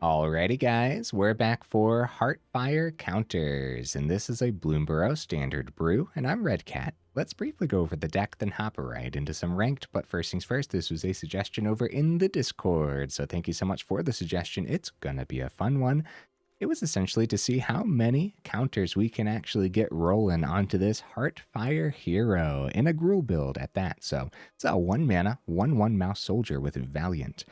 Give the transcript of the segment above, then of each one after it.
Alrighty guys, we're back for Heartfire Counters, and this is a Bloomburrow standard brew, and I'm Red Cat. Let's briefly go over the deck, then hop right into some ranked, but first things first, this was a suggestion over in the Discord, so thank you so much for the suggestion. It's gonna be a fun one. It was essentially to see how many counters we can actually get rolling onto this Heartfire Hero in a Gruul build at that. So it's a 1 mana, 1/1 mouse soldier with Valiant.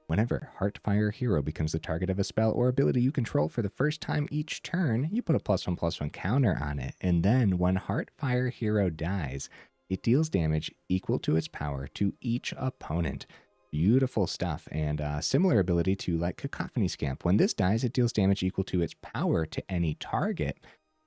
Whenever Heartfire Hero becomes the target of a spell or ability you control for the first time each turn, you put a +1/+1 counter on it, and then when Heartfire Hero dies, it deals damage equal to its power to each opponent. Beautiful stuff, and similar ability to like Cacophony Scamp. When this dies, it deals damage equal to its power to any target.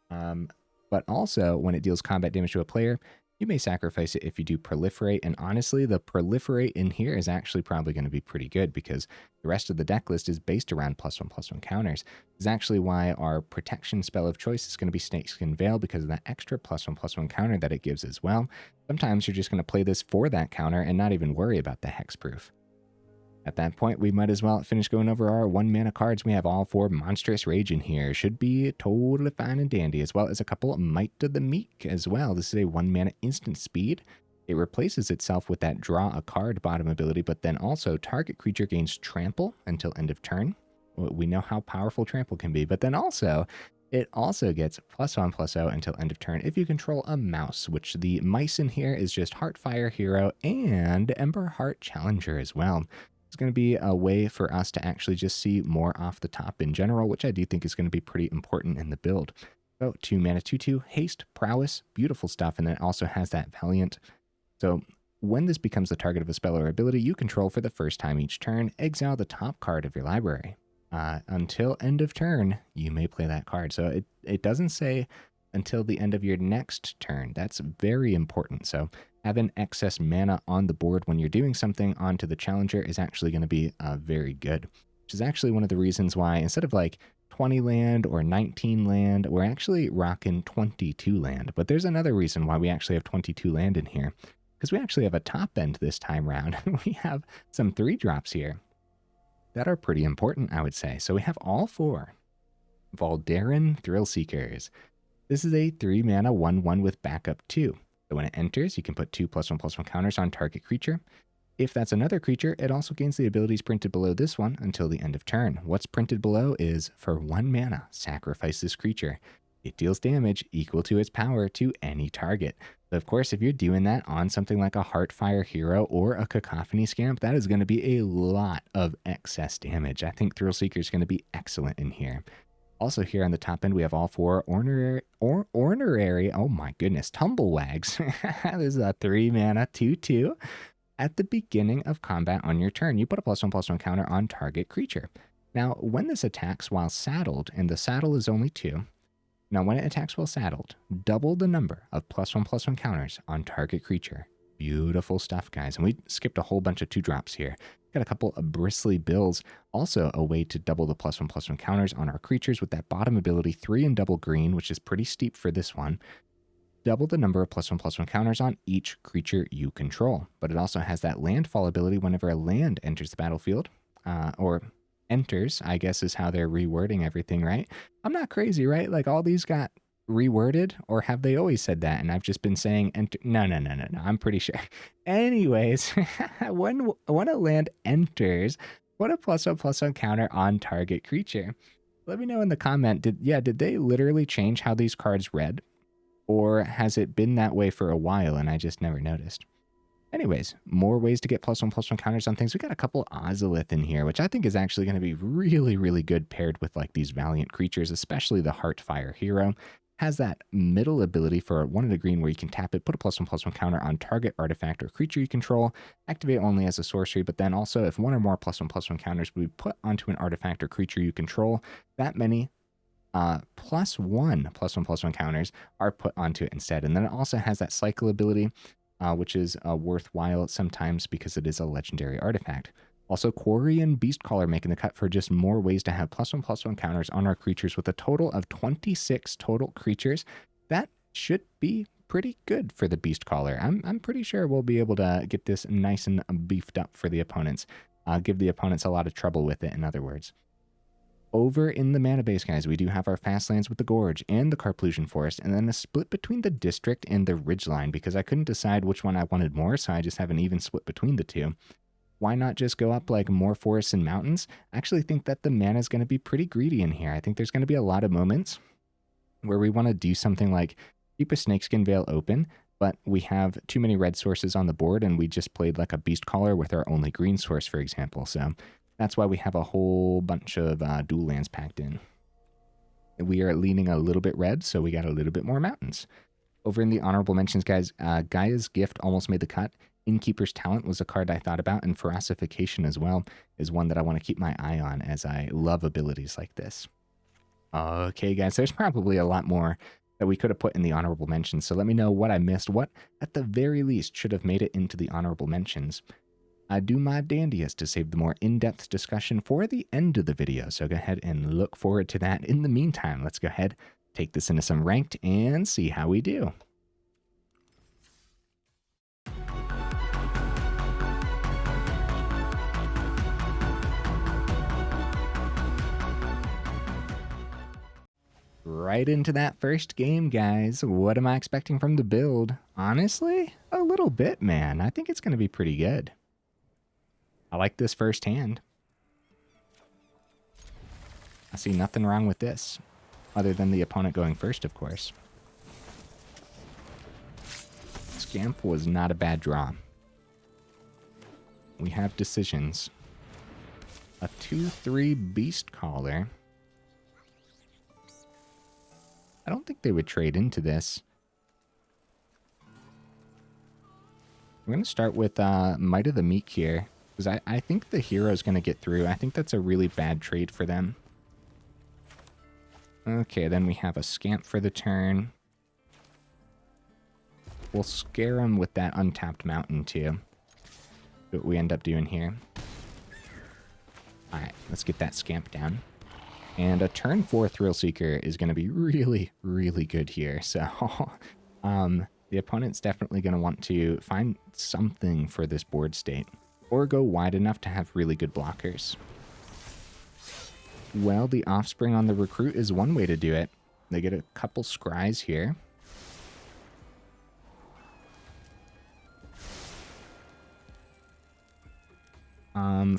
But also, when it deals combat damage to a player, you may sacrifice it if you do proliferate, and honestly, the proliferate in here is actually probably going to be pretty good because the rest of the deck list is based around +1/+1 counters. This is actually why our protection spell of choice is going to be Snakeskin Veil because of that extra +1/+1 counter that it gives as well. Sometimes you're just going to play this for that counter and not even worry about the hexproof. At that point, we might as well finish going over our 1 mana cards. We have all 4 Monstrous Rage in here. Should be totally fine and dandy, as well as a couple of Might of the Meek as well. This is a 1 mana instant speed. It replaces itself with that draw a card bottom ability, but then also target creature gains trample until end of turn. We know how powerful trample can be, but then also it also gets +1/+0 until end of turn if you control a mouse, which the mice in here is just Heartfire Hero and Emberheart Challenger as well. It's going to be a way for us to actually just see more off the top in general, which I do think is going to be pretty important in the build. So 2 mana, 2/2, haste, prowess, beautiful stuff, and then it also has that Valiant. So when this becomes the target of a spell or ability you control for the first time each turn, exile the top card of your library. Until end of turn, you may play that card. So it doesn't say until the end of your next turn. That's very important. So having excess mana on the board when you're doing something onto the Challenger is actually going to be very good, which is actually one of the reasons why instead of like 20 land or 19 land, we're actually rocking 22 land. But there's another reason why we actually have 22 land in here, because we actually have a top end this time around. We have some 3-drops here that are pretty important, I would say. So we have all 4 Voldaren Thrillseekers. This is a 3 mana 1/1 with backup 2. So when it enters, you can put 2 +1/+1 counters on target creature. If that's another creature, it also gains the abilities printed below this one until the end of turn. What's printed below is for 1 mana, sacrifice this creature. It deals damage equal to its power to any target. So of course, if you're doing that on something like a Heartfire Hero or a Cacophony Scamp, that is going to be a lot of excess damage. I think Thrillseeker is going to be excellent in here. Also here on the top end, we have all 4 Ornery, oh my goodness, Tumblewags. This is a 3 mana 2/2. At the beginning of combat on your turn, you put a +1/+1 counter on target creature. Now, when this attacks while saddled, and the saddle is only 2, now when it attacks while saddled, double the number of +1/+1 counters on target creature. Beautiful stuff, guys. And we skipped a whole bunch of 2-drops here. Got a couple of Bristly Bills, also a way to double the +1/+1 counters on our creatures with that bottom ability 3 and double green, which is pretty steep for this one. Double the number of +1/+1 counters on each creature you control. But it also has that landfall ability whenever a land enters the battlefield, or enters, I guess is how they're rewording everything, right? I'm not crazy, right? Like all these got reworded, or have they always said that and I've just been saying enter? No, I'm pretty sure. Anyways, when a land enters, put a +1/+1 counter on target creature. Let me know in the comment, did they literally change how these cards read, or has it been that way for a while and I just never noticed? Anyways, more ways to get +1/+1 counters on things. We got a couple Ozolith in here, which I think is actually going to be really, really good paired with like these Valiant creatures, especially the Heartfire Hero. Has that middle ability for 1 and a green where you can tap it, put a +1/+1 counter on target artifact or creature you control, activate only as a sorcery, but then also if 1 or more +1/+1 counters will be put onto an artifact or creature you control, that many +1 +1/+1 counters are put onto it instead. And then it also has that cycle ability, which is worthwhile sometimes because it is a legendary artifact. Also, Quirion Beastcaller making the cut for just more ways to have +1/+1 counters on our creatures with a total of 26 total creatures. That should be pretty good for the Beastcaller. I'm pretty sure we'll be able to get this nice and beefed up for the opponents. Give the opponents a lot of trouble with it, in other words. Over in the mana base, guys, we do have our fast lands with the Gorge and the Karplusan Forest, and then a split between the District and the Ridgeline, because I couldn't decide which one I wanted more, so I just have an even split between the two. Why not just go up like more forests and mountains? I actually think that the mana is going to be pretty greedy in here. I think there's going to be a lot of moments where we want to do something like keep a Snakeskin Veil open, but we have too many red sources on the board, and we just played like a Beastcaller with our only green source, for example. So that's why we have a whole bunch of dual lands packed in. We are leaning a little bit red, so we got a little bit more mountains. Over in the honorable mentions, guys, Gaia's Gift almost made the cut. Innkeeper's Talent was a card I thought about, and Ferocification as well is one that I want to keep my eye on, as I love abilities like this. Okay, guys, there's probably a lot more that we could have put in the honorable mentions, so let me know what I missed, what at the very least should have made it into the honorable mentions. I do my dandiest to save the more in-depth discussion for the end of the video, so go ahead and look forward to that. In the meantime, let's go ahead, take this into some ranked, and see how we do. Right into that first game, guys. What am I expecting from the build? Honestly, a little bit, man. I think it's going to be pretty good. I like this first hand. I see nothing wrong with this, other than the opponent going first, of course. Scamp was not a bad draw. We have decisions. A 2/3 Beastcaller. I don't think they would trade into this. We're going to start with Might of the Meek here, because I think the hero's going to get through. I think that's a really bad trade for them. Okay, then we have a Scamp for the turn. We'll scare him with that untapped mountain, too. What we end up doing here. Alright, let's get that Scamp down. And a turn 4 Thrillseeker is going to be really, really good here. So the opponent's definitely going to want to find something for this board state, or go wide enough to have really good blockers. Well, the Offspring on the Recruit is one way to do it. They get a couple scries here.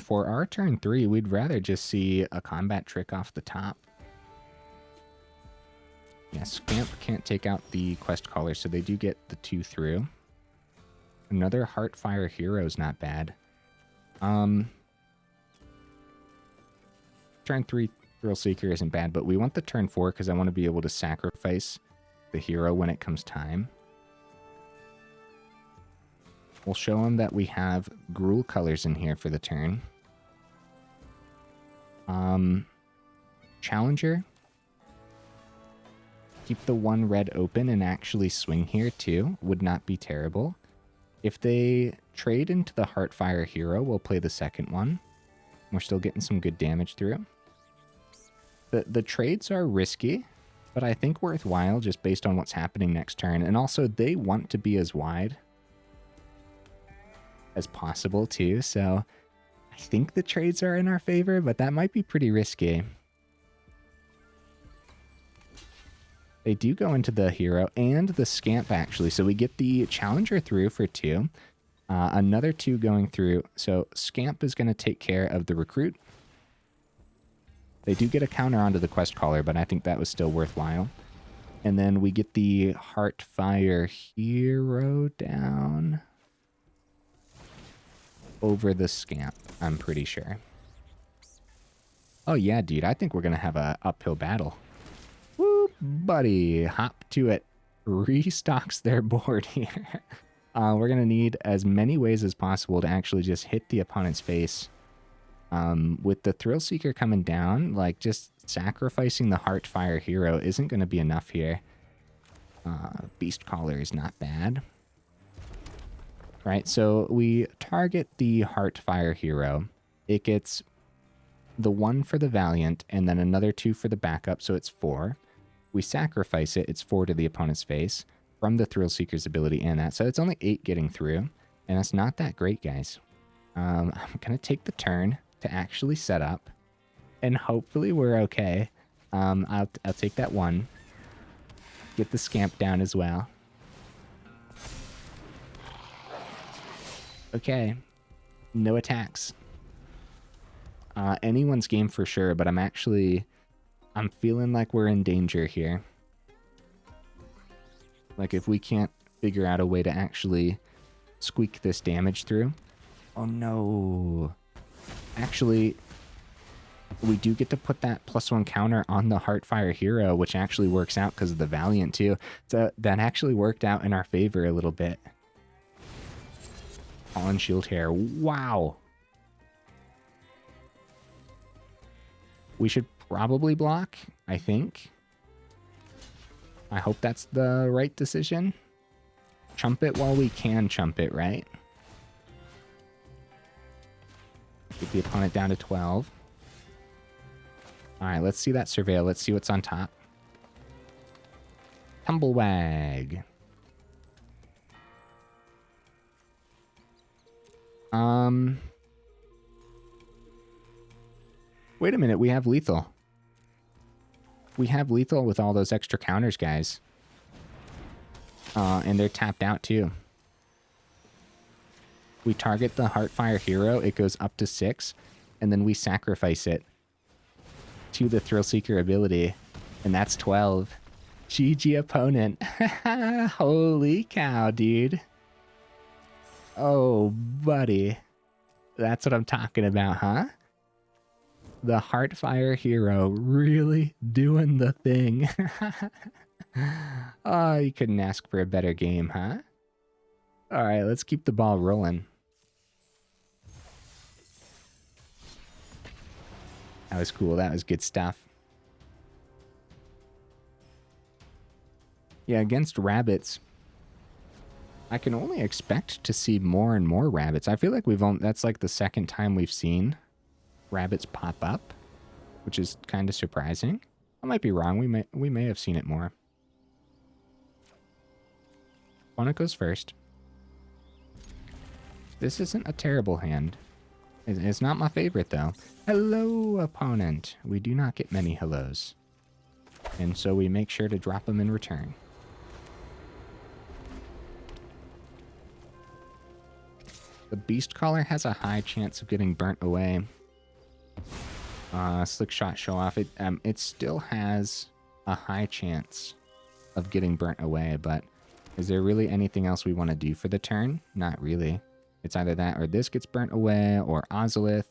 For our turn 3, we'd rather just see a combat trick off the top. Yeah, Scamp can't take out the Quest Caller, so they do get the 2 through. Another Heartfire Hero is not bad. Turn 3 Thrillseeker isn't bad, but we want the turn 4 because I want to be able to sacrifice the hero when it comes time. We'll show him that we have Gruul colors in here for the turn. Challenger. Keep the 1 red open and actually swing here too. Would not be terrible. If they trade into the Heartfire Hero, we'll play the second one. We're still getting some good damage through. The trades are risky, but I think worthwhile just based on what's happening next turn. And also, they want to be as wide as possible too, so I think the trades are in our favor, but that might be pretty risky. They do go into the hero and the Scamp, actually, so we get the Challenger through for 2. Another 2 going through, so Scamp is going to take care of the Recruit. They do get a counter onto the Quest Caller, but I think that was still worthwhile. And then we get the Heartfire Hero down over the Scamp, I'm pretty sure. Oh yeah, dude, I think we're going to have a uphill battle. Woo, buddy, hop to it. Restocks their board here. We're going to need as many ways as possible to actually just hit the opponent's face. With the Thrillseeker coming down, like just sacrificing the Heartfire Hero isn't going to be enough here. Beastcaller is not bad. Right, so we target the Heartfire Hero. It gets the 1 for the Valiant, and then another 2 for the backup, so it's 4. We sacrifice it, it's 4 to the opponent's face, from the Thrillseeker's ability and that, so it's only 8 getting through, and that's not that great, guys. I'm going to take the turn to actually set up, and hopefully we're okay. I'll take that one. Get the Scamp down as well. Okay. No attacks. Anyone's game for sure, but I'm feeling like we're in danger here. Like if we can't figure out a way to actually squeak this damage through. Oh no. Actually, we do get to put that +1 counter on the Heartfire Hero, which actually works out because of the Valiant too. So that actually worked out in our favor a little bit. On Shield Hair. Wow. We should probably block, I think. I hope that's the right decision. Chump it while we can chump it, right? Get the opponent down to 12. Alright, let's see that Surveil. Let's see what's on top. Tumblewagg. Wait a minute, we have lethal. We have lethal with all those extra counters, guys. And they're tapped out too. We target the Heartfire Hero, it goes up to 6, and then we sacrifice it to the Thrillseeker ability, and that's 12. GG opponent. Holy cow, dude. Oh, buddy. That's what I'm talking about, huh? The Heartfire Hero really doing the thing. Oh, you couldn't ask for a better game, huh? Alright, let's keep the ball rolling. That was cool. That was good stuff. Yeah, against rabbits, I can only expect to see more and more rabbits. I feel like that's like the second time we've seen rabbits pop up, which is kind of surprising. I might be wrong. We may have seen it more. Opponent goes first. This isn't a terrible hand. It's not my favorite, though. Hello, opponent. We do not get many hellos. And so we make sure to drop them in return. The Beastcaller has a high chance of getting burnt away. Slick Shot Show Off. It still has a high chance of getting burnt away, but is there really anything else we want to do for the turn? Not really. It's either that or this gets burnt away or Ozolith.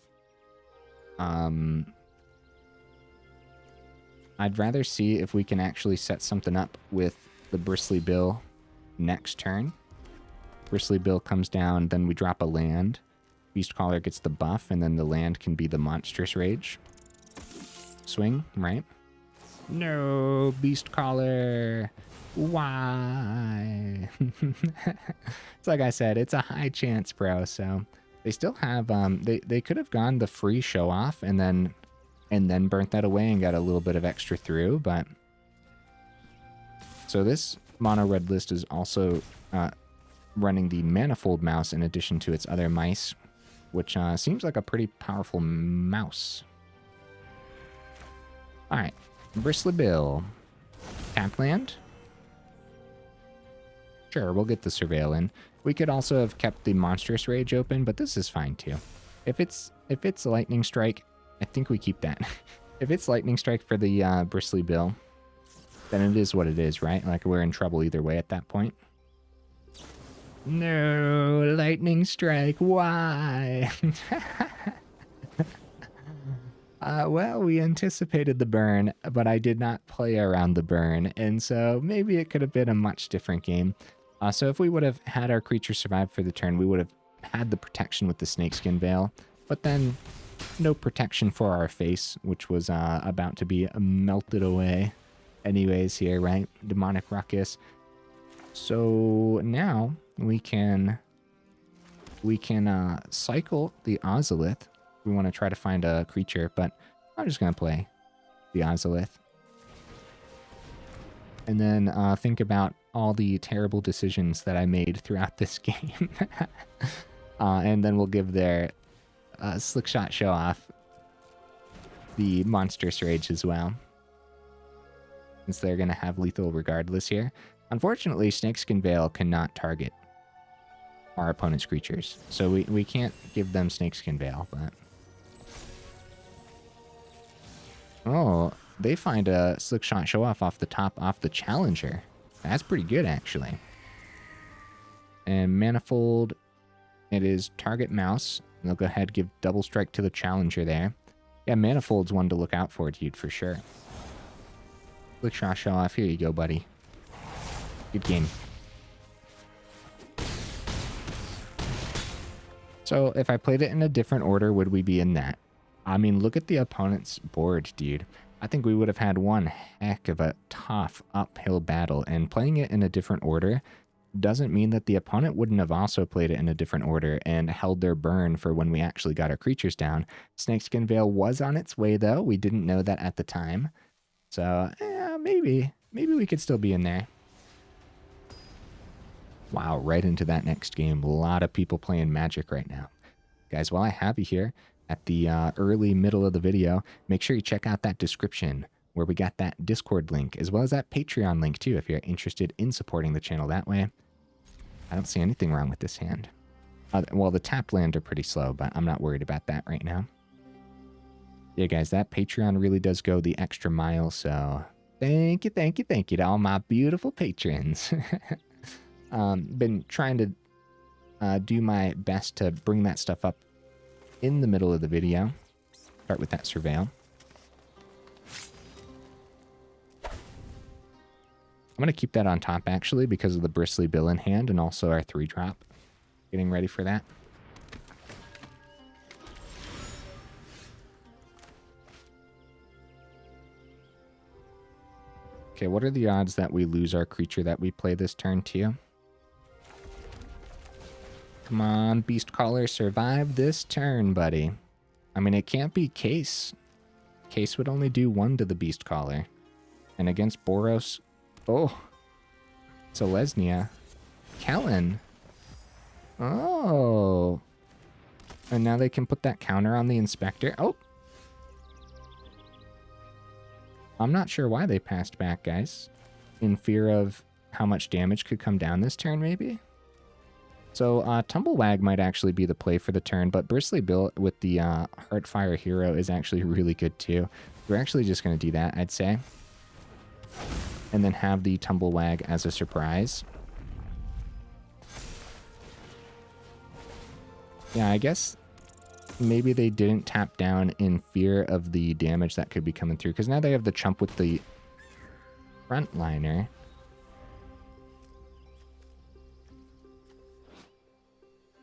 I'd rather see if we can actually set something up with the Bristly Bill next turn. Bristly Bill comes down, then we drop a land. Beastcaller gets the buff, and then the land can be the Monstrous Rage. Swing, right? No, Beastcaller. Why? It's like I said, it's a high chance, bro. So they still have they could have gone the free show off and then burnt that away and got a little bit of extra through, but so this mono red list is also running the Manifold Mouse in addition to its other mice, which seems like a pretty powerful mouse. All right, Bristly Bill, tap land. Sure, we'll get the Surveil in. We could also have kept the Monstrous Rage open, but this is fine too. If it's Lightning Strike, I think we keep that. If it's Lightning Strike for the Bristly Bill, then it is what it is, right? Like, we're in trouble either way at that point. No, Lightning Strike, why? Well, we anticipated the burn, but I did not play around the burn, and so maybe it could have been a much different game. So if we would have had our creature survive for the turn, we would have had the protection with the Snakeskin Veil, but then no protection for our face, which was about to be melted away anyways here, right? Demonic Ruckus. So now we can cycle the Ozolith. We want to try to find a creature, but I'm just going to play the Ozolith. And then think about all the terrible decisions that I made throughout this game. And then we'll give their Slick Shot Show Off the Monstrous Rage as well, since they're going to have lethal regardless here. Unfortunately, Snakeskin Veil cannot target our opponent's creatures, so we can't give them Snakeskin Veil, but... Oh, they find a Slick Shot Show-Off off the top off the Challenger. That's pretty good, actually. And Manifold, it is target mouse. And they'll go ahead and give double strike to the Challenger there. Yeah, Manifold's one to look out for, dude, for sure. Slick Shot Show-Off. Here you go, buddy. Good game. So if I played it in a different order, would we be in that? I mean, look at the opponent's board, dude. I think we would have had one heck of a tough uphill battle, and playing it in a different order doesn't mean that the opponent wouldn't have also played it in a different order and held their burn for when we actually got our creatures down. Snakeskin Veil was on its way, though. We didn't know that at the time. So, maybe we could still be in there. Wow, right into that next game. A lot of people playing Magic right now. Guys, while I have you here, at the early middle of the video, make sure you check out that description where we got that Discord link, as well as that Patreon link too, if you're interested in supporting the channel that way. I don't see anything wrong with this hand. Well, the tapped land are pretty slow, but I'm not worried about that right now. Yeah, guys, that Patreon really does go the extra mile, so thank you to all my beautiful patrons. Been trying to do my best to bring that stuff up in the middle of the video. Start with that Surveil. I'm going to keep that on top, actually, because of the Bristly Bill in hand and also our 3-drop. Getting ready for that. Okay, what are the odds that we lose our creature that we play this turn to? Come on, Beastcaller, survive this turn, buddy. I mean, it can't be Case. Case would only do 1 to the Beastcaller. And against Boros... Oh! Selesnya. Kellen. Oh! And now they can put that counter on the Inspector. Oh! I'm not sure why they passed back, guys. In fear of how much damage could come down this turn, maybe? So, Tumblewagg might actually be the play for the turn, but Bristly Bill with the Heartfire Hero is actually really good too. We're actually just going to do that, I'd say. And then have the Tumblewagg as a surprise. Yeah, I guess maybe they didn't tap down in fear of the damage that could be coming through, because now they have the chump with the Frontliner.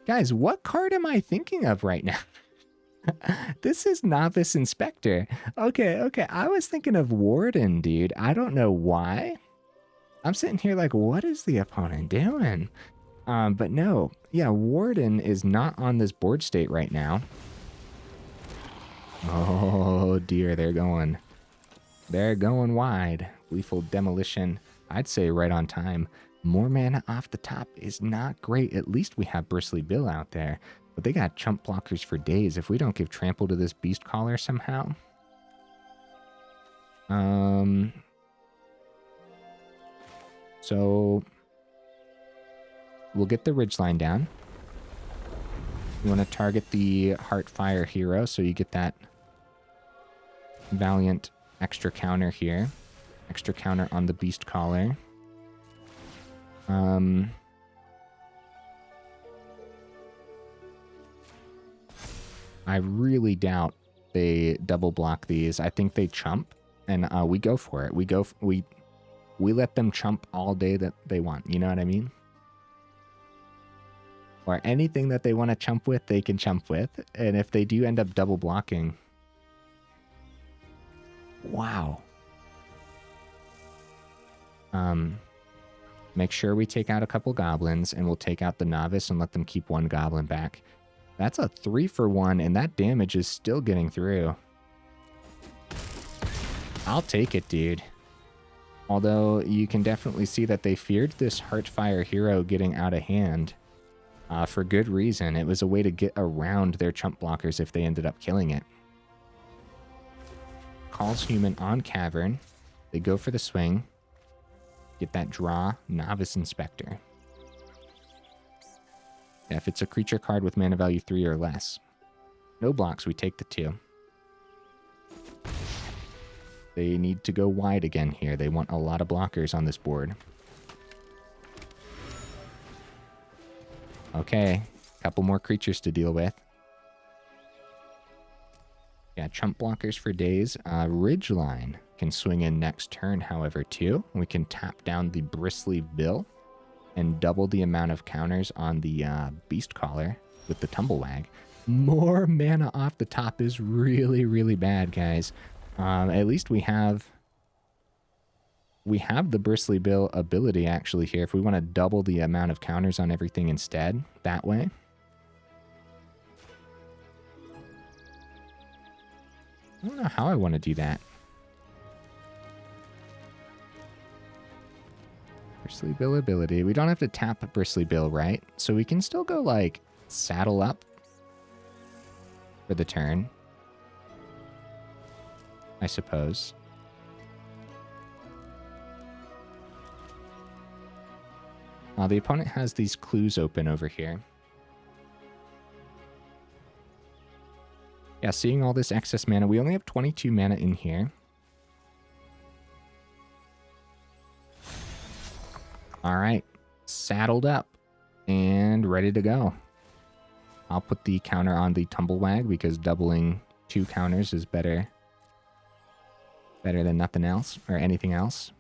Guys, what card am I thinking of right now? This is Novice Inspector. Okay. I was thinking of Warden, dude. I don't know why. I'm sitting here like, what is the opponent doing? But no. Yeah, Warden is not on this board state right now. Oh, dear. They're going wide. Lethal Demolition. I'd say right on time. More mana off the top is not great. At least we have Bristly Bill out there. But they got chump blockers for days. If we don't give Trample to this Beastcaller somehow. So we'll get the Ridgeline down. You want to target the Heartfire Hero, so you get that Valiant extra counter here. Extra counter on the Beastcaller. I really doubt they double block these. I think they chump, and we go for it. We let them chump all day that they want. You know what I mean? Or anything that they want to chump with, they can chump with. And if they do end up double blocking, wow. Make sure we take out a couple goblins, and we'll take out the Novice and let them keep 1 goblin back. That's a 3-for-1, and that damage is still getting through. I'll take it, dude. Although you can definitely see that they feared this Heartfire Hero getting out of hand. For good reason. It was a way to get around their chump blockers if they ended up killing it. calls human on Cavern. They go for the swing. Get that draw. Novice Inspector. Yeah, if it's a creature card with mana value 3 or less. No blocks, we take the 2. They need to go wide again here. They want a lot of blockers on this board. Okay, couple more creatures to deal with. Yeah, chump blockers for days. Ridgeline can swing in next turn, however, too. We can tap down the Bristly Bill and double the amount of counters on the Beastcaller with the Tumblewagg. More mana off the top is really, really bad, guys. At least we have the Bristly Bill ability actually here. If we want to double the amount of counters on everything instead, that way. I don't know how I want to do that. Bristly Bill ability. We don't have to tap a Bristly Bill, right? So we can still go, like, saddle up for the turn, I suppose. The opponent has these clues open over here. Yeah, seeing all this excess mana. We only have 22 mana in here. All right, saddled up and ready to go. I'll put the counter on the Tumblewagg because doubling 2 counters is better than nothing else or anything else.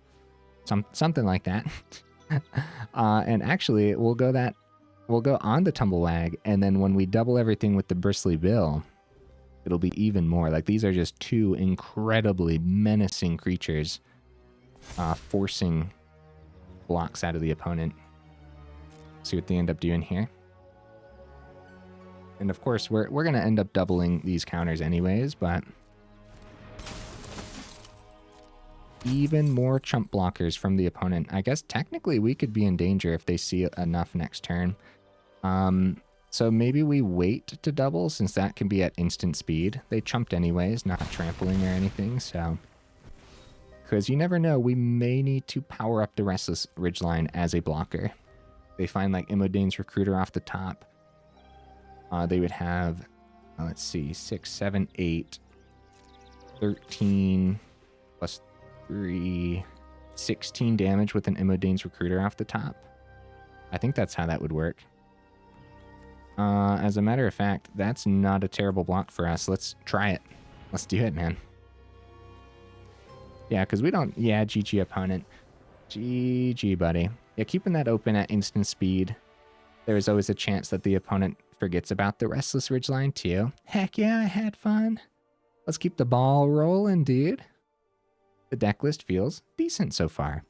Something like that. And actually, we'll go on the Tumblewagg, and then when we double everything with the Bristly Bill, it'll be even more. Like, these are just 2 incredibly menacing creatures forcing blocks out of the opponent. See what they end up doing here. And of course, we're going to end up doubling these counters anyways, but even more chump blockers from the opponent. I guess technically we could be in danger if they see enough next turn. So maybe we wait to double, since that can be at instant speed. They chumped anyways, not trampling or anything, so... Because you never know, we may need to power up the Restless Ridgeline as a blocker. They find, like, Imodane's Recruiter off the top. They would have, let's see, 6, 7, 8, 13, plus 3, 16 damage with an Imodane's Recruiter off the top. I think that's how that would work. As a matter of fact, that's not a terrible block for us. Let's try it. Let's do it, man. Yeah, because we don't... Yeah, GG opponent. GG, buddy. Yeah, keeping that open at instant speed. There's always a chance that the opponent forgets about the Restless Ridgeline, too. Heck yeah, I had fun. Let's keep the ball rolling, dude. The deck list feels decent so far.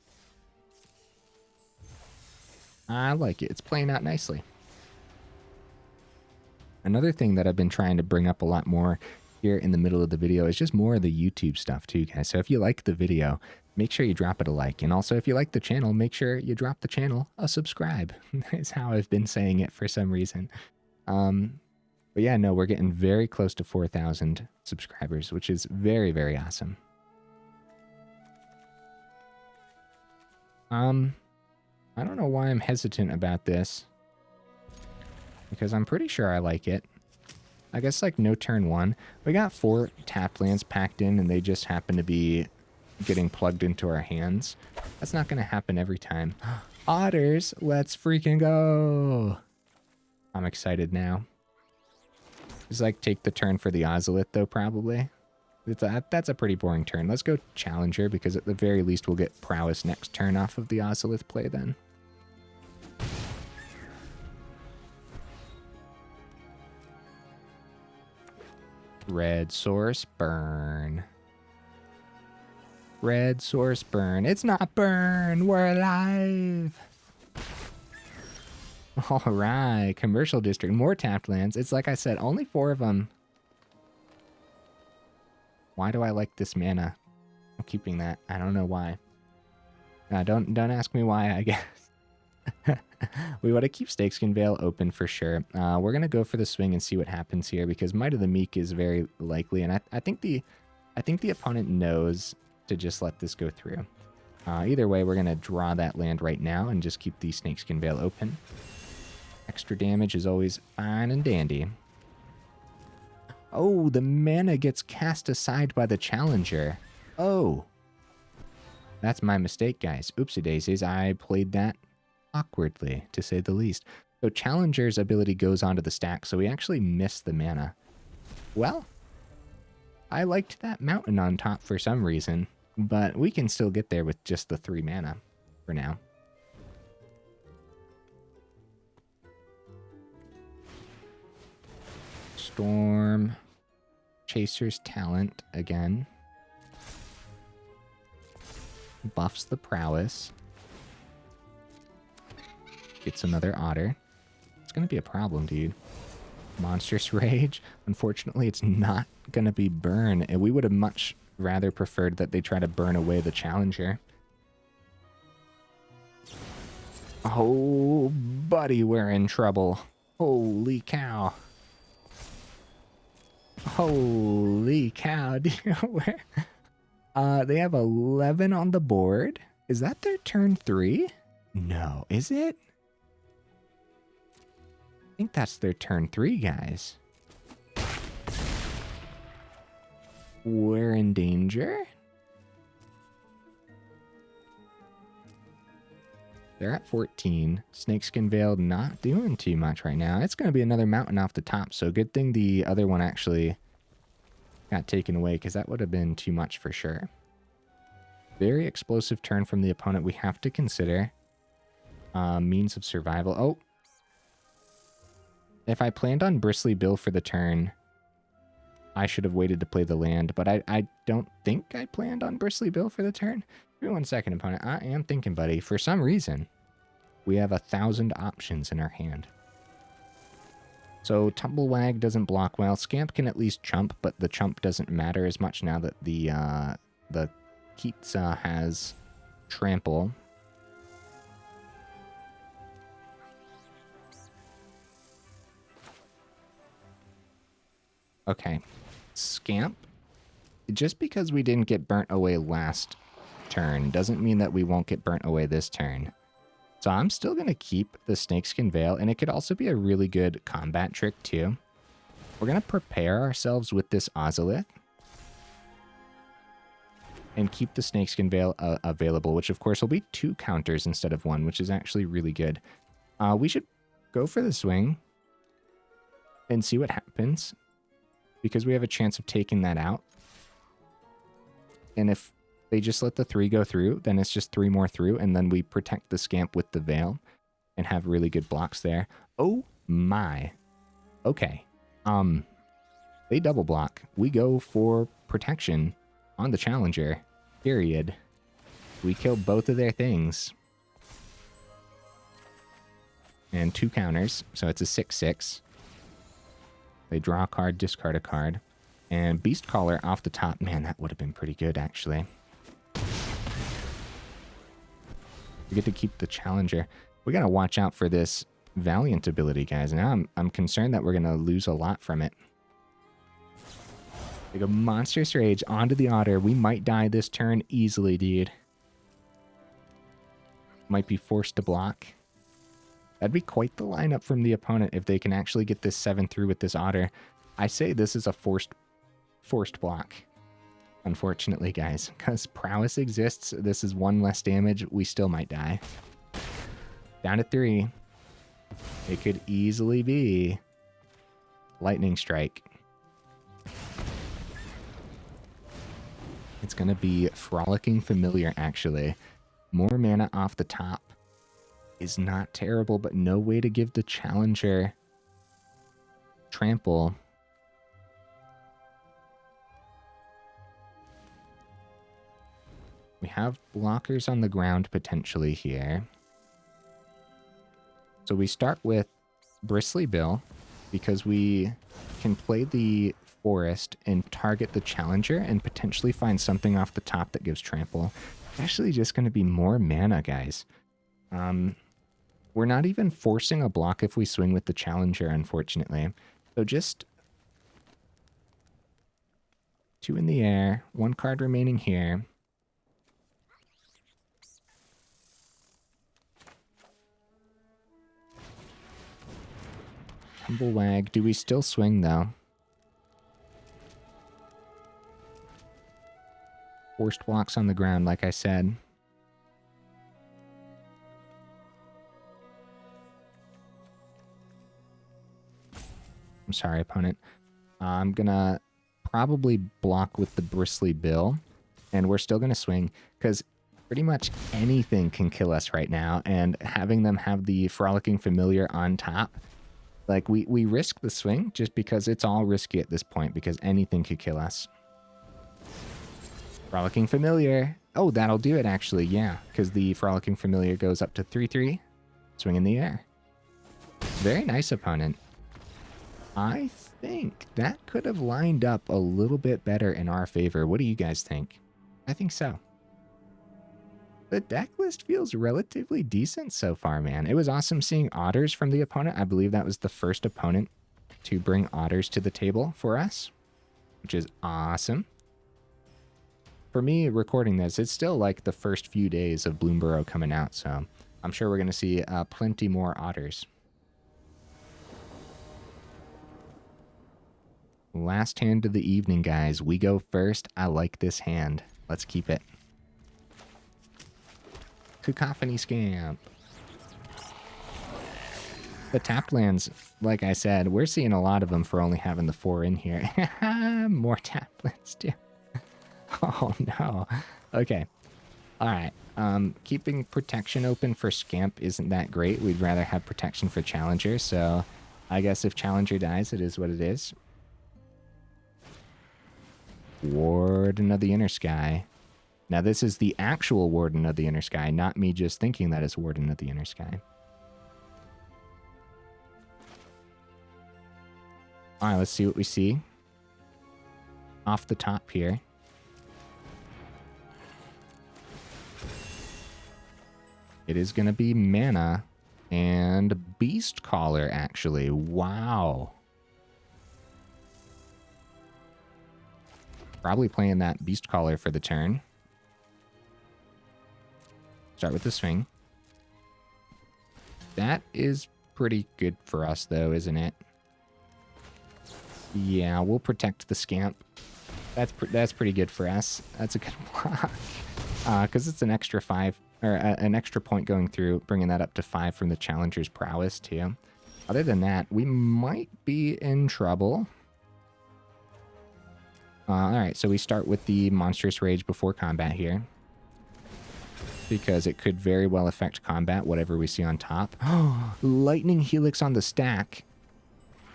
I like it. It's playing out nicely. Another thing that I've been trying to bring up a lot more here in the middle of the video is just more of the YouTube stuff too, guys. So if you like the video, make sure you drop it a like. And also if you like the channel, make sure you drop the channel a subscribe. That's how I've been saying it for some reason. But yeah, no, we're getting very close to 4,000 subscribers, which is very, very awesome. I don't know why I'm hesitant about this, because I'm pretty sure I like it. I guess, like, no turn 1. We got 4 tapped lands packed in, and they just happen to be getting plugged into our hands. That's not going to happen every time. Otters, let's freaking go. I'm excited now. Just, like, take the turn for the Ozolith, though, probably. That's a pretty boring turn. Let's go Challenger, because at the very least we'll get Prowess next turn off of the Ozolith play then. Red source burn. Red source burn. It's not burn. We're alive. All right. Commercial district. More tapped lands. It's like I said, only 4 of them. Why do I like this mana? I'm keeping that. I don't know why. Don't ask me why, I guess. We want to keep Snakeskin Veil open for sure. We're going to go for the swing and see what happens here, because Might of the Meek is very likely. And I think the I think the opponent knows to just let this go through. Either way, we're going to draw that land right now and just keep the Snakeskin Veil open. Extra damage is always fine and dandy. Oh, the mana gets cast aside by the Challenger. Oh. That's my mistake, guys. Oopsie daisies, I played that awkwardly, to say the least. So Challenger's ability goes onto the stack, so we actually missed the mana. Well, I liked that mountain on top for some reason, but we can still get there with just the 3 mana for now. Storm. Chaser's Talent again. Buffs the prowess. Gets another otter. It's going to be a problem, dude. Monstrous Rage. Unfortunately, it's not going to be burn. And we would have much rather preferred that they try to burn away the Challenger. Oh, buddy, we're in trouble. Holy cow. Holy cow, dude. They have 11 on the board. Is that their turn 3? No, is it? I think that's their turn 3, guys. We're in danger? They're at 14. Snakeskin Veil not doing too much right now. It's going to be another mountain off the top, so good thing the other one actually got taken away, because that would have been too much for sure. Very explosive turn from the opponent. We have to consider means of survival. Oh. If I planned on Bristly Bill for the turn, I should have waited to play the land, but I don't think I planned on Bristly Bill for the turn. Give me 1 second, opponent. I am thinking, buddy. For some reason, we have 1,000 options in our hand. So Tumblewagg doesn't block well. Scamp can at least chump, but the chump doesn't matter as much now that the Keats has trample. Okay. Scamp. Just because we didn't get burnt away last turn doesn't mean that we won't get burnt away this turn. So I'm still going to keep the Snakeskin Veil, and it could also be a really good combat trick too. We're going to prepare ourselves with this Ozolith and keep the Snakeskin Veil available, which of course will be 2 counters instead of 1, which is actually really good. We should go for the swing and see what happens, because we have a chance of taking that out. And if they just let the 3 go through, then it's just 3 more through, and then we protect the Scamp with the Veil and have really good blocks there. Oh my. Okay. They double block. We go for protection on the Challenger. Period. We kill both of their things. And 2 counters, so it's a 6/6. They draw a card, discard a card. And Beastcaller off the top. Man, that would have been pretty good, actually. We get to keep the Challenger. We got to watch out for this Valiant ability, guys. Now I'm concerned that we're going to lose a lot from it. We go Monstrous Rage onto the Otter. We might die this turn easily, dude. Might be forced to block. That'd be quite the lineup from the opponent if they can actually get this 7 through with this Otter. I say this is a forced block. Unfortunately, guys, because prowess exists. This is 1 less damage. We still might die. Down to 3. It could easily be Lightning Strike. It's going to be Frolicking Familiar, actually. More mana off the top is not terrible, but no way to give the Challenger trample. We have blockers on the ground potentially here. So we start with Bristly Bill because we can play the Forest and target the Challenger and potentially find something off the top that gives trample. It's actually just going to be more mana, guys. We're not even forcing a block if we swing with the Challenger, unfortunately. So just 2 in the air. 1 card remaining here. Tumblewagg. Do we still swing, though? Forced walks on the ground, like I said. I'm sorry, opponent. I'm gonna probably block with the Bristly Bill, and we're still gonna swing, because pretty much anything can kill us right now, and having them have the Frolicking Familiar on top, like, we risk the swing just because it's all risky at this point, because anything could kill us. Frolicking Familiar. Oh, that'll do it, actually, yeah, because the Frolicking Familiar goes up to 3/3. Swing in the air. Very nice, opponent. I think that could have lined up a little bit better in our favor. What do you guys think? I think so. The deck list feels relatively decent so far, man. It was awesome seeing Otters from the opponent. I believe that was the first opponent to bring Otters to the table for us, which is awesome. For me, recording this, it's still like the first few days of Bloomburrow coming out, so I'm sure we're going to see plenty more Otters. Last hand of the evening, guys. We go first. I like this hand. Let's keep it. Cacophony Scamp. The tapped lands, like I said, we're seeing a lot of them for only having the 4 in here. More tapped lands, too. Oh, no. Okay. All right. Keeping protection open for Scamp isn't that great. We'd rather have protection for Challenger, so I guess if Challenger dies, it is what it is. Warden of the Inner Sky. Now, this is the actual Warden of the Inner Sky, not me just thinking that it's Warden of the Inner Sky. All right, let's see what we see. Off the top here. It is going to be mana and Beastcaller, actually. Wow. Probably playing that Beastcaller for the turn. Start with the swing. That is pretty good for us, though, isn't it? Yeah, we'll protect the Scamp. That's pretty good for us. That's a good block. Because it's an extra 5, or an extra point going through, bringing that up to 5 from the Challenger's prowess, too. Other than that, we might be in trouble. Alright, so we start with the Monstrous Rage before combat here. Because it could very well affect combat, whatever we see on top. Lightning Helix on the stack.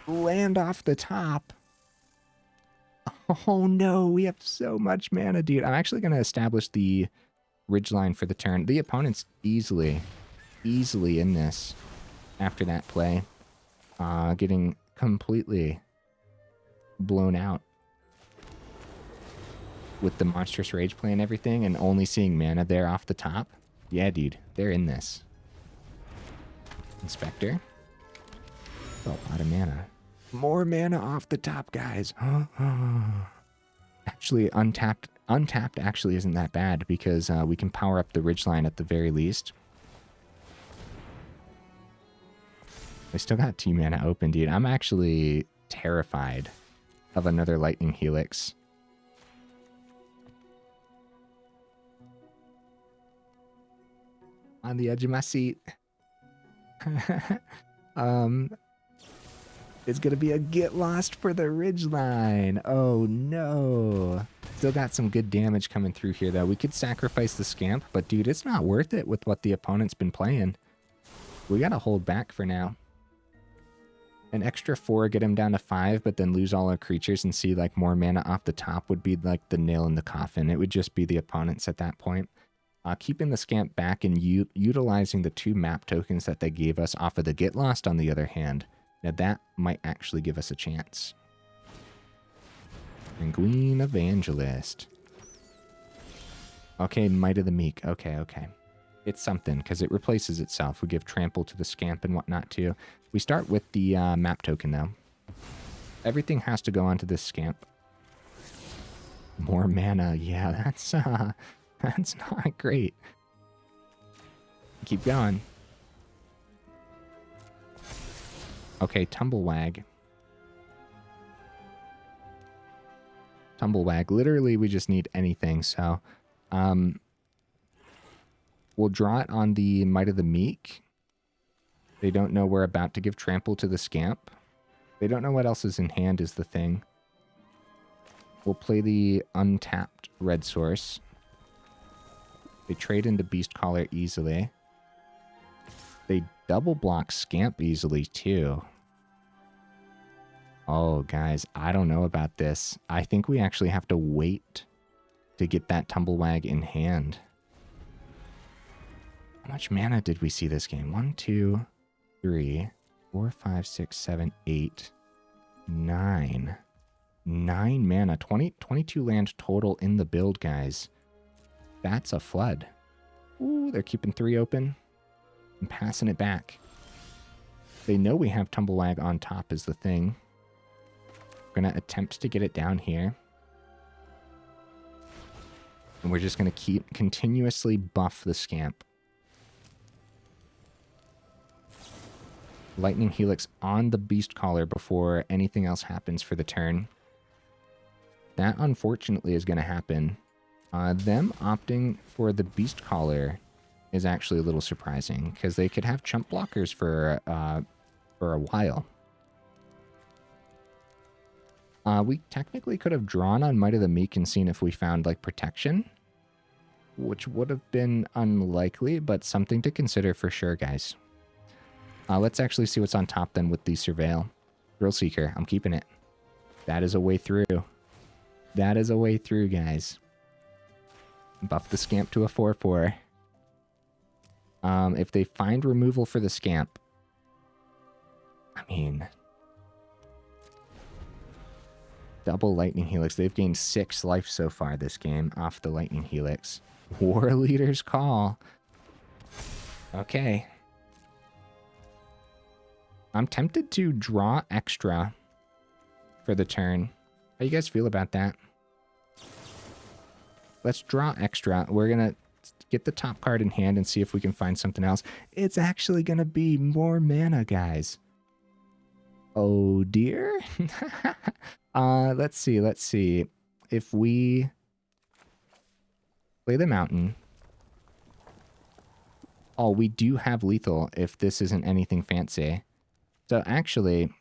Land off the top. Oh no, we have so much mana, dude. I'm actually going to establish the Ridgeline for the turn. The opponent's easily in this after that play. Getting completely blown out with the Monstrous Rage play and everything, and only seeing mana there off the top. Yeah, dude, they're in this. Inspector. Oh, a lot of mana. More mana off the top, guys. Actually, untapped actually isn't that bad, because we can power up the Ridgeline at the very least. I still got 2 mana open, dude. I'm actually terrified of another Lightning Helix. On the edge of my seat. It's gonna be a get lost for the Ridgeline. Oh no. Still got some good damage coming through here, though. We could sacrifice the Scamp, but dude, it's not worth it with what the opponent's been playing. We gotta hold back for now. An extra 4, get him down to 5, but then lose all our creatures and see like more mana off the top would be like the nail in the coffin. It would just be the opponents at that point. Keeping the Scamp back and utilizing the 2 map tokens that they gave us off of the Get Lost, on the other hand, now that might actually give us a chance. Sanguine Evangelist. Okay, Might of the Meek. Okay. It's something, because it replaces itself. We give Trample to the Scamp and whatnot, too. We start with the map token, though. Everything has to go onto this Scamp. More mana. Yeah, that's not great. Keep going. Okay, Tumblewagg. Tumblewagg. Literally, we just need anything, so... we'll draw it on the Might of the Meek. They don't know we're about to give Trample to the Scamp. They don't know what else is in hand is the thing. We'll play the untapped red source. They trade into Beastcaller easily. They double block Scamp easily, too. Oh, guys, I don't know about this. I think we actually have to wait to get that Tumblewagg in hand. How much mana did we see this game? 1, 2, 3, 4, 5, 6, 7, 8, 9. 9 mana. 22 land total in the build, guys. That's a flood. Ooh, they're keeping 3 open and passing it back. They know we have Tumblewagg on top is the thing. We're going to attempt to get it down here. And we're just going to keep continuously buff the Scamp. Lightning Helix on the Beastcaller before anything else happens for the turn. That, unfortunately, is going to happen. Them opting for the Beastcaller is actually a little surprising, because they could have chump blockers for a while. We technically could have drawn on Might of the Meek and seen if we found, like, protection, which would have been unlikely, but something to consider for sure, guys. Let's actually see what's on top then with the Surveil. Thrillseeker, I'm keeping it. That is a way through. That is a way through, guys. Buff the Scamp to a 4/4. If they find removal for the Scamp, I mean, double Lightning Helix. They've gained 6 life so far this game off the Lightning Helix. War Leader's Call. Okay. I'm tempted to draw extra for the turn. How you guys feel about that? Let's draw extra. We're going to get the top card in hand and see if we can find something else. It's actually going to be more mana, guys. Oh, dear. Let's see. If we play the mountain. Oh, we do have lethal if this isn't anything fancy. So actually,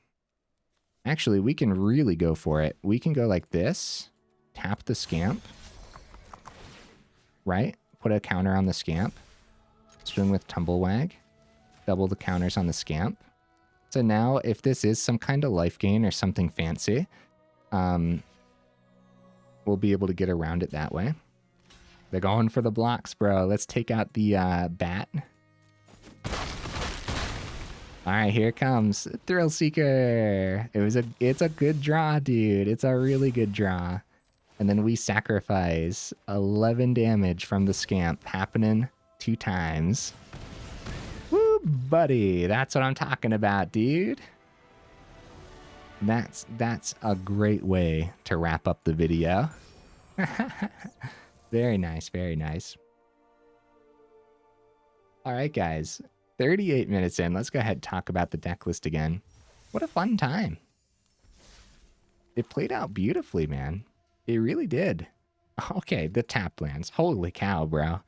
we can really go for it. We can go like this, tap the Scamp, right? Put a counter on the Scamp, swing with Tumblewagg, double the counters on the Scamp. So now, if this is some kind of life gain or something fancy, we'll be able to get around it that way. They're going for the blocks, bro. Let's take out the bat. All right, here it comes. Thrillseeker. It's a good draw, dude. It's a really good draw. And then we sacrifice 11 damage from the Scamp, happening 2 times. Woo, buddy. That's what I'm talking about, dude. That's a great way to wrap up the video. Very nice, very nice. All right, guys. 38 minutes in. Let's go ahead and talk about the deck list again. What a fun time. It played out beautifully, man. It really did. Okay, the tap lands. Holy cow, bro.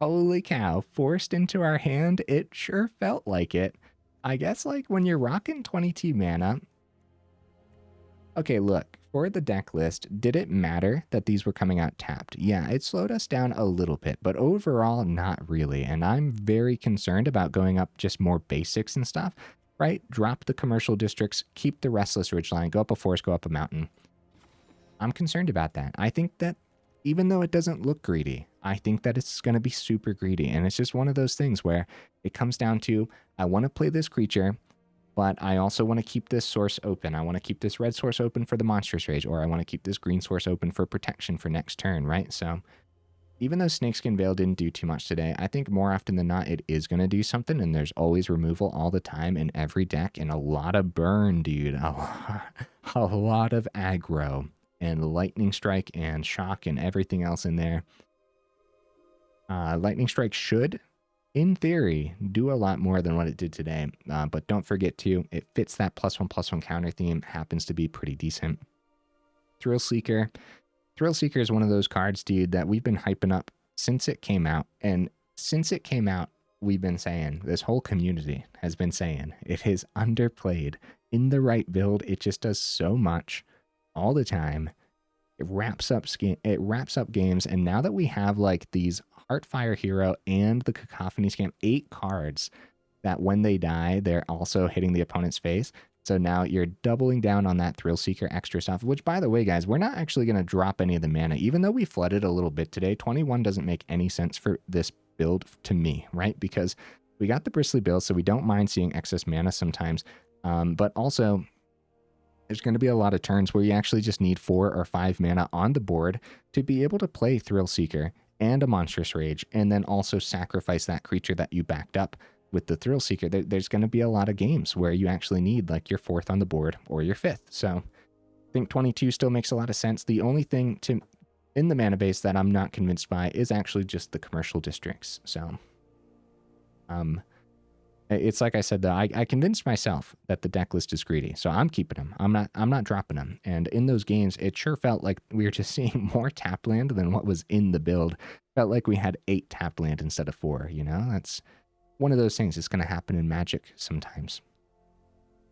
Holy cow. Forced into our hand. It sure felt like it. I guess, like, when you're rocking 22 mana. Okay, look. For the deck list, did it matter that these were coming out tapped? Yeah, it slowed us down a little bit, but overall, not really. And I'm very concerned about going up just more basics and stuff, right? Drop the commercial districts, keep the Restless Ridgeline, go up a forest, go up a mountain. I'm concerned about that. I think that even though it doesn't look greedy, I think that it's going to be super greedy. And it's just one of those things where it comes down to, I want to play this creature, but I also want to keep this source open. I want to keep this red source open for the Monstrous Rage, or I want to keep this green source open for protection for next turn, right? So even though Snakeskin Veil didn't do too much today, I think more often than not, it is going to do something, and there's always removal all the time in every deck, and a lot of burn, dude. A lot of aggro and Lightning Strike and Shock and everything else in there. Lightning Strike should, in theory, do a lot more than what it did today. But don't forget to, it fits that +1/+1 counter theme, happens to be pretty decent. Thrillseeker. Thrillseeker is one of those cards, dude, that we've been hyping up since it came out. And since it came out, we've been saying, this whole community has been saying, it is underplayed. In the right build, it just does so much all the time. It wraps up games, and now that we have like these Heartfire Hero and the Cacophony Scamp, 8 cards that when they die, they're also hitting the opponent's face. So now you're doubling down on that Thrillseeker extra stuff, which, by the way, guys, we're not actually going to drop any of the mana. Even though we flooded a little bit today, 21 doesn't make any sense for this build to me, right? Because we got the Bristly build, so we don't mind seeing excess mana sometimes. But also, there's going to be a lot of turns where you actually just need 4 or 5 mana on the board to be able to play Thrillseeker and a Monstrous Rage, and then also sacrifice that creature that you backed up with the Thrillseeker. There's going to be a lot of games where you actually need like your 4th on the board or your 5th. So I think 22 still makes a lot of sense. The only thing in the mana base that I'm not convinced by is actually just the commercial districts. So it's like I said, though, I convinced myself that the deck list is greedy, so I'm keeping them. I'm not dropping them. And in those games, it sure felt like we were just seeing more tap land than what was in the build. Felt like we had 8 tap land instead of 4. You know, that's one of those things that's going to happen in Magic sometimes.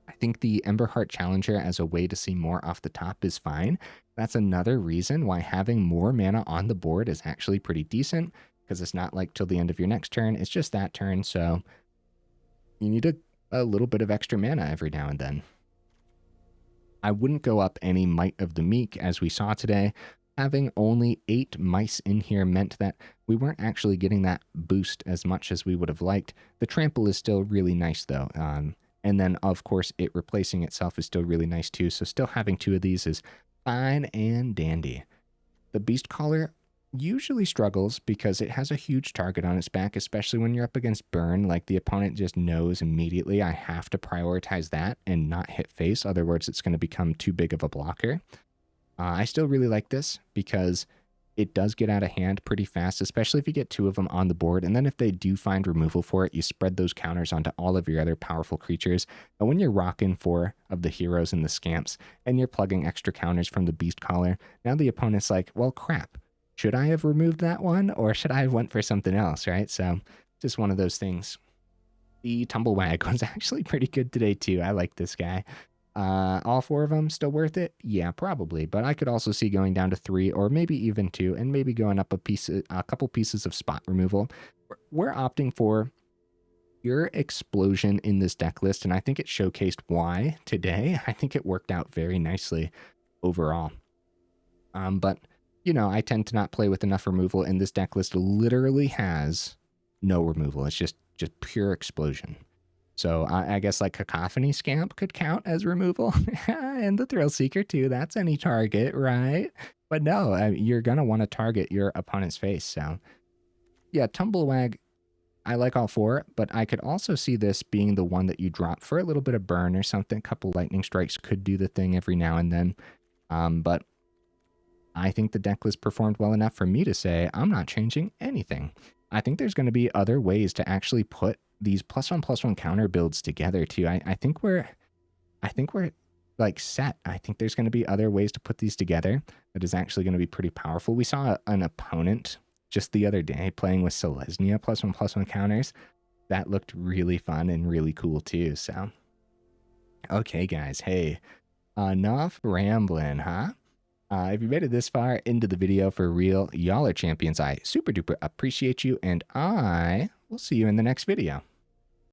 I think the Emberheart Challenger as a way to see more off the top is fine. That's another reason why having more mana on the board is actually pretty decent, because it's not like till the end of your next turn. It's just that turn, so you need a little bit of extra mana every now and then. I wouldn't go up any Might of the Meek, as we saw today. Having only 8 mice in here meant that we weren't actually getting that boost as much as we would have liked. The trample is still really nice, though. And then, of course, it replacing itself is still really nice, too. So still having 2 of these is fine and dandy. The Beastcaller usually struggles because it has a huge target on its back, especially when you're up against burn. Like, the opponent just knows immediately, I have to prioritize that and not hit face. Otherwise, it's going to become too big of a blocker. I still really like this because it does get out of hand pretty fast, especially if you get 2 of them on the board. And then if they do find removal for it, you spread those counters onto all of your other powerful creatures. And when you're rocking 4 of the heroes and the scamps, and you're plugging extra counters from the Beastcaller, now the opponent's like, well, crap. Should I have removed that one, or should I have went for something else, right? So just one of those things. The Tumblewagg was actually pretty good today, too. I like this guy. All 4 of them still worth it? Yeah, probably. But I could also see going down to 3 or maybe even 2, and maybe going up a couple pieces of spot removal. We're opting for pure explosion in this deck list, and I think it showcased why today. I think it worked out very nicely overall. But you know, I tend to not play with enough removal, and this deck list literally has no removal. It's just pure explosion. So I guess like Cacophony Scamp could count as removal, and the Thrillseeker too. That's any target, right? But no, you're going to want to target your opponent's face. So yeah, Tumblewagg, I like all 4, but I could also see this being the one that you drop for a little bit of burn or something. A couple lightning strikes could do the thing every now and then. But I think the deck list performed well enough for me to say I'm not changing anything. I think there's going to be other ways to actually put these +1/+1 counter builds together too. I think we're like set. I think there's going to be other ways to put these together that is actually going to be pretty powerful. We saw an opponent just the other day playing with Selesnya +1/+1 counters. That looked really fun and really cool too. So, okay, guys, hey, enough rambling, huh? If you made it this far into the video, for real, y'all are champions. I super duper appreciate you, and I will see you in the next video.